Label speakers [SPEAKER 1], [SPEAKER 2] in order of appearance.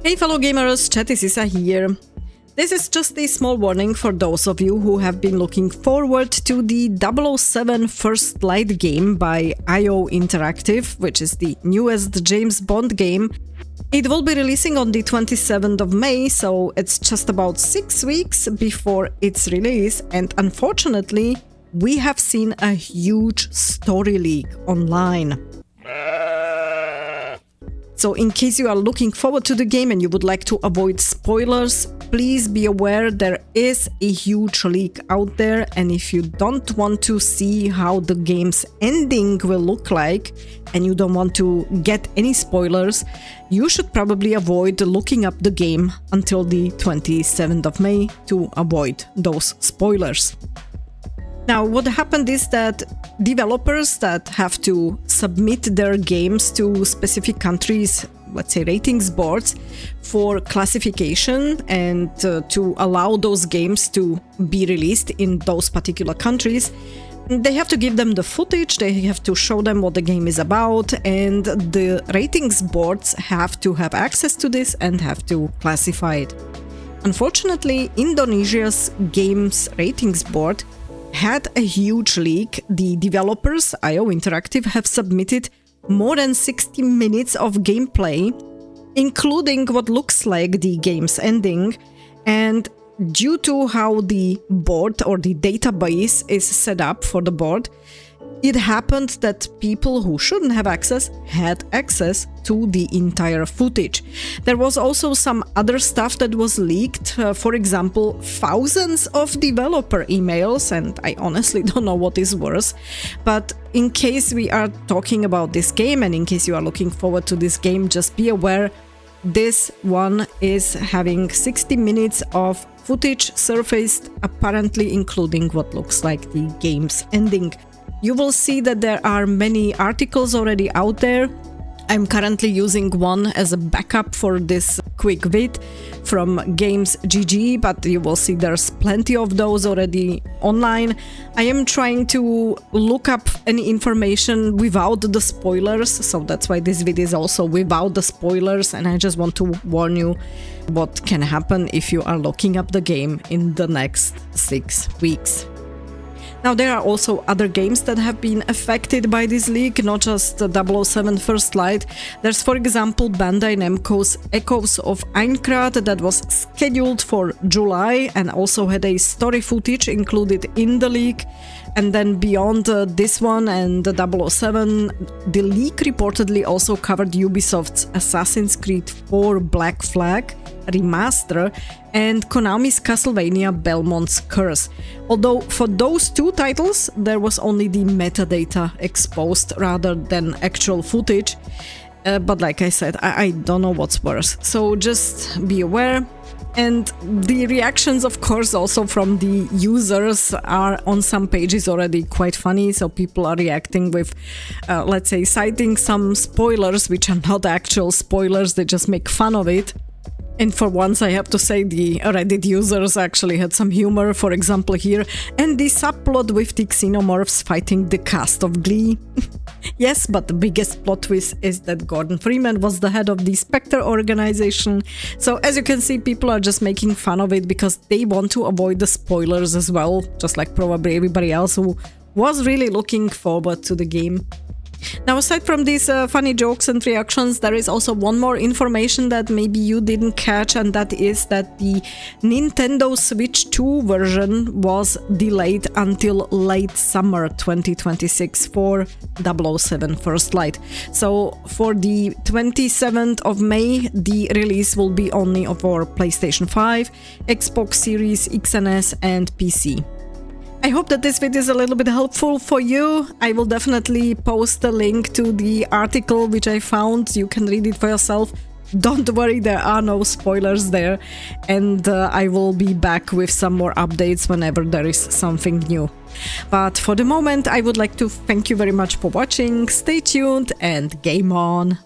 [SPEAKER 1] Hey fellow gamers, Chatty Sisa here. This is just a small warning for those of you who have been looking forward to the 007 First Light game by IO Interactive, which is the newest James Bond game. It will be releasing on the 27th of May, so it's just about 6 weeks before its release, and unfortunately, we have seen a huge story leak online. So in case you are looking forward to the game and you would like to avoid spoilers, please be aware there is a huge leak out there, and if you don't want to see how the game's ending will look like and you don't want to get any spoilers, you should probably avoid looking up the game until the 27th of May to avoid those spoilers. Now, what happened is that developers that have to submit their games to specific countries, let's say ratings boards, for classification and to allow those games to be released in those particular countries, they have to give them the footage, they have to show them what the game is about, and the ratings boards have to have access to this and have to classify it. Unfortunately, Indonesia's games ratings board had a huge leak. The developers, IO Interactive, have submitted more than 60 minutes of gameplay, including what looks like the game's ending, and due to how the board or the database is set up for the board, it happened that people who shouldn't have access had access to the entire footage. There was also some other stuff that was leaked, for example, thousands of developer emails, and I honestly don't know what is worse. But in case we are talking about this game and in case you are looking forward to this game, just be aware this one is having 60 minutes of footage surfaced, apparently including what looks like the game's ending. You will see that there are many articles already out there. I'm currently using one as a backup for this quick vid from Games GG, but you will see there's plenty of those already online. I am trying to look up any information without the spoilers, so that's why this video is also without the spoilers, and I just want to warn you what can happen if you are looking up the game in the next 6 weeks. Now, there are also other games that have been affected by this leak, not just the 007 First Light. There's, for example, Bandai Namco's Echoes of Aincrad that was scheduled for July and also had a story footage included in the leak. And then beyond this one and the 007, the leak reportedly also covered Ubisoft's Assassin's Creed 4 Black Flag remaster and Konami's Castlevania Belmont's Curse. Although for those two titles there was only the metadata exposed rather than actual footage. But like I said, I don't know what's worse, so just be aware. And the reactions, of course, also from the users are on some pages already quite funny. So people are reacting with, let's say, citing some spoilers, which are not actual spoilers, they just make fun of it. And for once, I have to say the Reddit users actually had some humor. For example, here, and the subplot with the xenomorphs fighting the cast of Glee. Yes, but the biggest plot twist is that Gordon Freeman was the head of the Spectre organization. So as you can see, people are just making fun of it because they want to avoid the spoilers as well, just like probably everybody else who was really looking forward to the game. Now, aside from these funny jokes and reactions, there is also one more information that maybe you didn't catch, and that is that the Nintendo Switch 2 version was delayed until late summer 2026 for 007 First Light. So for the 27th of May, the release will be only for PlayStation 5, Xbox Series X and S, and PC. I hope that this video is a little bit helpful for you. I will definitely post a link to the article which I found. You can read it for yourself. Don't worry, there are no spoilers there. And I will be back with some more updates whenever there is something new. But for the moment, I would like to thank you very much for watching. Stay tuned and game on!